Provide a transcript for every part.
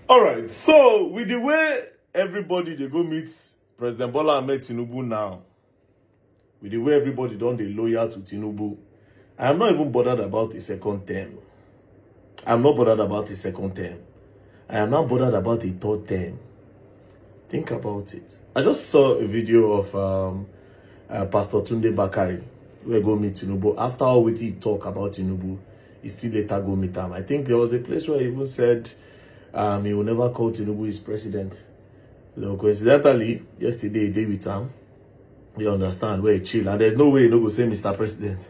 All right, so with the way everybody they go meet President Bola Ahmed Tinubu now, with the way everybody done they loyal to Tinubu, I am not even bothered about the second term. I'm not bothered about the second term. I am not bothered about the third term. Think about it. I just saw a video of Pastor Tunde bakare where go meet Tinubu. After all what he talk about Tinubu, he still later go meet him. I think there was a place where he even said he will never call Tinubu his president. So coincidentally, yesterday he did with him. You understand where he chill, and there's no way he no go say Mr. President.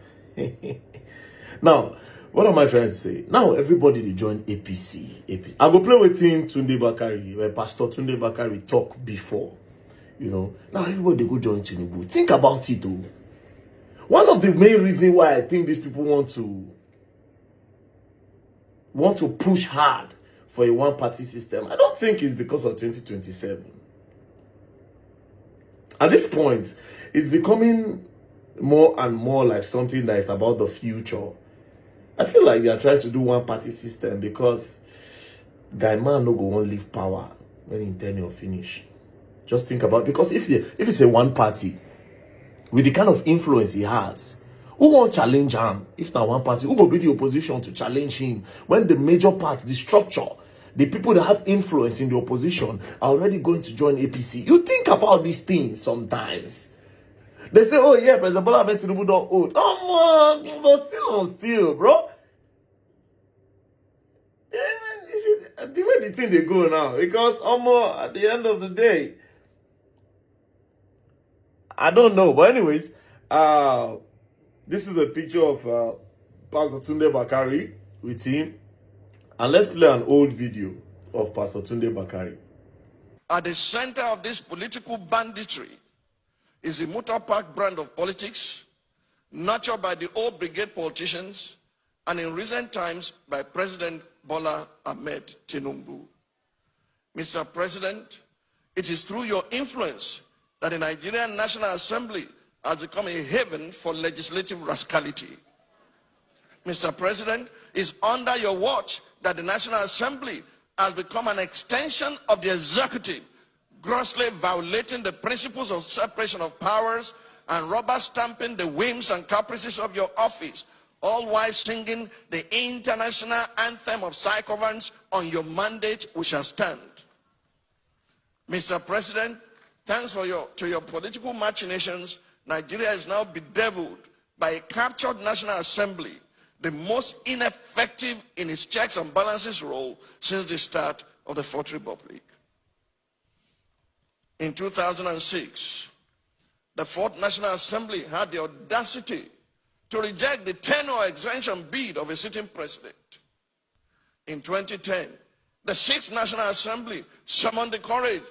Now, what am I trying to say? Now everybody they join APC. I go play with him Tunde bakare, where Pastor Tunde bakare talk before. You know, now everybody they go join Tinubu. Think about it though. One of the main reasons why I think these people want to push hard for a one-party system, I don't think it's because of 2027. At this point, it's becoming more and more like something that is about the future. I feel like they are trying to do one-party system because guy man no go want leave power when in tenure finish. Just think about, because if it's a one party with the kind of influence he has, who won't challenge him? If not one party, who will be the opposition to challenge him when the major part, the structure, the people that have influence in the opposition are already going to join APC? You think about these things sometimes. They say, oh yeah, President Bola Ahmed Tinubu don't old. Oh man, but still on still, bro. The way the thing they go now, because at the end of the day, I don't know. But anyways, this is a picture of Pastor Tunde bakare with him. And let's play an old video of Pastor Tunde bakare. At the center of this political banditry is the motor park brand of politics, nurtured by the old brigade politicians, and in recent times by President Bola Ahmed Tinubu. Mr. President, it is through your influence that the Nigerian National Assembly has become a haven for legislative rascality. Mr. President, it's under your watch that the National Assembly has become an extension of the executive, grossly violating the principles of separation of powers and rubber stamping the whims and caprices of your office, all while singing the international anthem of psychoviolence. On your mandate we shall stand. Mr. President, thanks to your political machinations, Nigeria is now bedeviled by a captured National Assembly, the most ineffective in its checks and balances role since the start of the Fourth Republic. In 2006, the Fourth National Assembly had the audacity to reject the tenure extension bid of a sitting president. In 2010, the Sixth National Assembly summoned the courage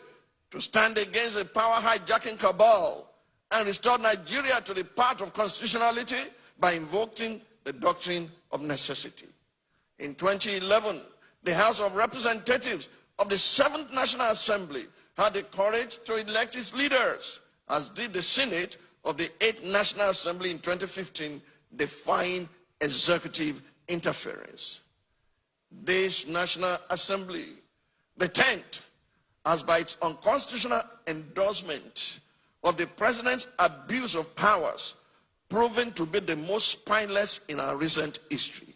to stand against the power hijacking cabal and restore Nigeria to the path of constitutionality by invoking the doctrine of necessity. In 2011, the House of Representatives of the Seventh National Assembly had the courage to elect its leaders, as did the Senate of the Eighth National Assembly in 2015, defying executive interference. This National Assembly, the 10th, has by its unconstitutional endorsement of the President's abuse of powers proven to be the most spineless in our recent history.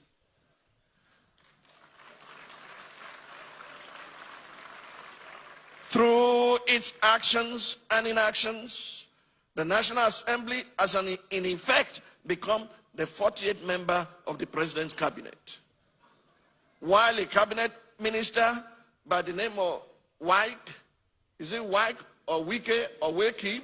Through its actions and inactions, the National Assembly has in effect become the 48th member of the President's cabinet. While a cabinet minister by the name of Wike, is it Wike or Wike or Wakeep?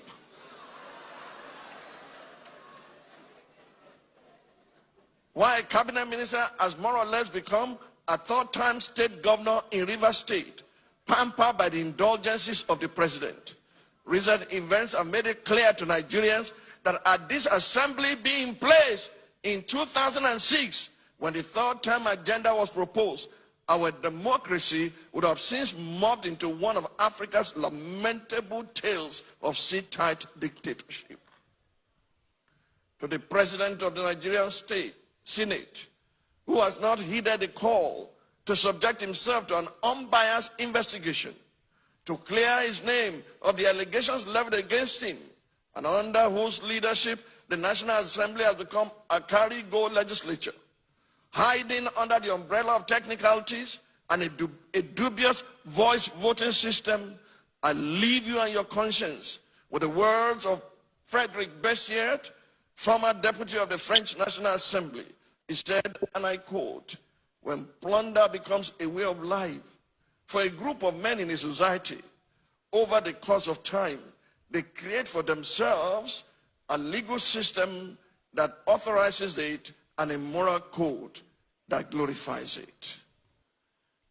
Why a cabinet minister has more or less become a third-time state governor in Rivers State, pampered by the indulgences of the president. Recent events have made it clear to Nigerians that had this assembly been in place in 2006, when the third-term agenda was proposed, our democracy would have since morphed into one of Africa's lamentable tales of sit-tight dictatorship. To the president of the Nigerian Senate, who has not heeded the call to subject himself to an unbiased investigation, to clear his name of the allegations leveled against him, and under whose leadership the National Assembly has become a carry-go legislature, hiding under the umbrella of technicalities and a dubious voice voting system. I leave you and your conscience with the words of Frederic Bessiert, former deputy of the French National Assembly. He said, and I quote, "When plunder becomes a way of life for a group of men in a society, over the course of time, they create for themselves a legal system that authorizes it and a moral code that glorifies it."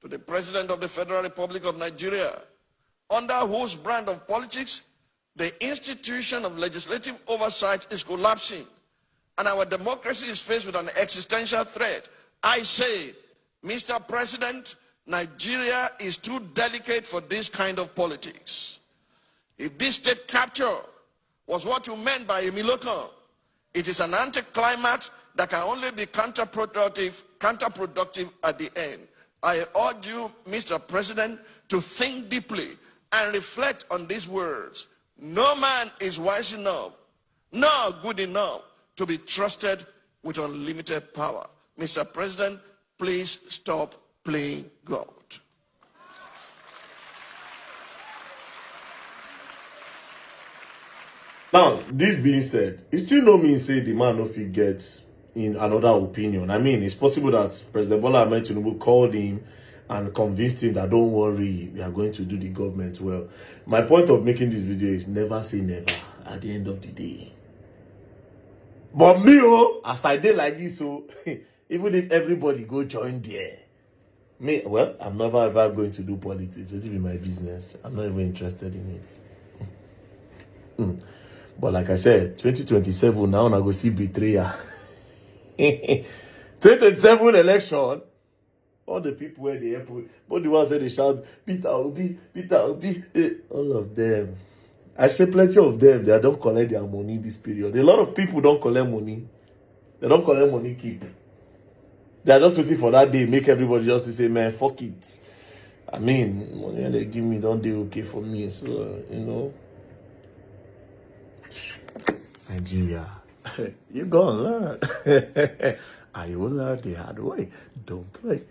To the President of the Federal Republic of Nigeria, under whose brand of politics the institution of legislative oversight is collapsing and our democracy is faced with an existential threat, I say, Mr. President, Nigeria is too delicate for this kind of politics. If this state capture was what you meant by a Milokan, it is an anticlimax that can only be counterproductive at the end. I urge you, Mr. President, to think deeply and reflect on these words. No man is wise enough, nor good enough to be trusted with unlimited power. Mr. President, please stop playing God. Now, this being said, it still no mean say the man no fit get in another opinion. I mean, it's possible that President Bola Ahmed Tinubu called him and convinced him that don't worry, we are going to do the government well. My point of making this video is never say never at the end of the day. But me, as I did like this, even if everybody go join there, me, well, I'm never ever going to do politics. It will be my business. I'm not even interested in it. But like I said, 2027, now I go see betrayal. 2027 election, all the people where they help, but the ones where they shout, Peter Obi, all of them. I say plenty of them, they don't collect their money this period. A lot of people don't collect money. They don't collect money keep. They are just waiting for that day, make everybody just say, man, fuck it. I mean, money they give me don't do okay for me. So, you know. Nigeria, you gonna learn. I will learn the hard way. Don't play.